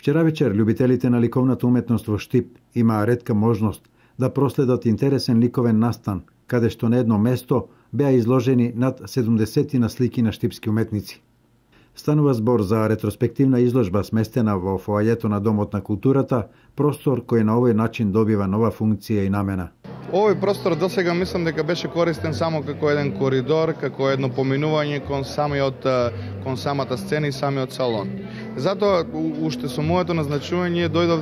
Вчера вечер љубителите на ликовната уметност во Штип имаа ретка можност да проследат интересен ликовен настан, каде што на едно место беа изложени над 70 слики на штипски уметници. Станува збор за ретроспективна изложба сместена во фоајето на Домот на културата, простор кој на овој начин добива нова функција и намена. Овој простор досега мислам дека беше користен само како еден коридор, како едно поминување кон самата сцена и самиот салон. Затоа уште со моето назначување дојдов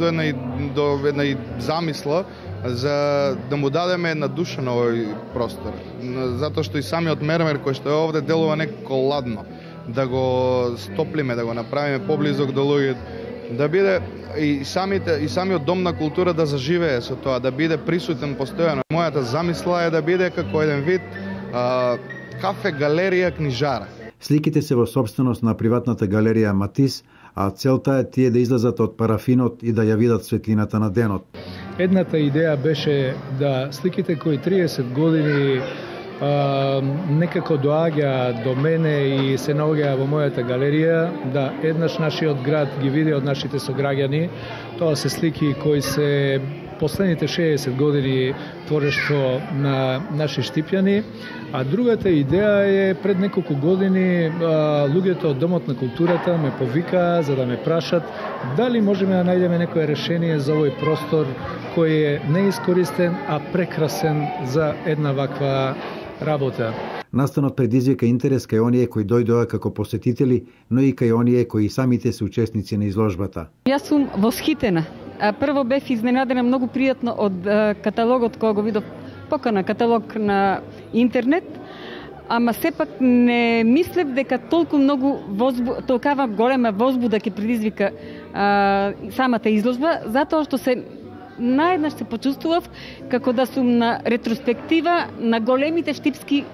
до една замисла за да му дадеме една душа на овој простор. Затоа што и самиот мермер кој што е овде делува некако ладно. Да го стоплиме, да го направиме поблизок до луѓето, да биде и самиот дом на култура да заживее со тоа, да биде присутен постојано. Мојата замисла е да биде како еден вид кафе галерија книжара. Сликите се во собственост на приватната галерија Матис, а целта е тие да излезат од парафинот и да ја видат светлината на денот. Едната идеја беше да сликите кои 30 години некако доаѓа до мене и се наоѓа во мојата галерија, да еднаш нашиот град ги види од нашите сограѓани. Тоа се слики кои се последните 60 години творештво на наши штипјани, а другата идеја е пред неколку години луѓето од Домот на културата ме повикаа за да ме прашат дали можеме да најдеме некое решение за овој простор кој е неискористен, а прекрасен за една ваква работа. Настанот предизвика интерес кај оние кои дојдоа како посетители, но и кај оние кои самите се учесници на изложбата. Јас сум восхитена. Прво бев изненадена многу пријатно од каталогот кој го видов покана каталог на интернет, ама сепак не мислев дека толкава голема возбуда ќе предизвика самата изложба, затоа што наеднаш се почувствував како да сум на ретроспектива на големите штипски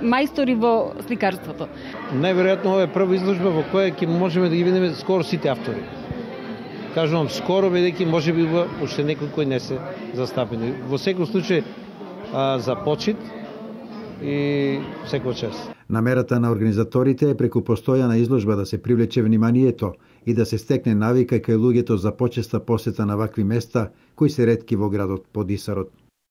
мајстори во сликарството. Најверојатно ова е прва изложба во која ќе можеме да ги видиме скоро сите автори. Кажувам скоро, бидејќи можеби уште некои кои не се застапени. Во секој случај за почит и секој час. Намерата на организаторите е преку постојана изложба да се привлече вниманието и да се стекне навика кај луѓето за почеста посета на вакви места кои се ретки во градот Подисарот.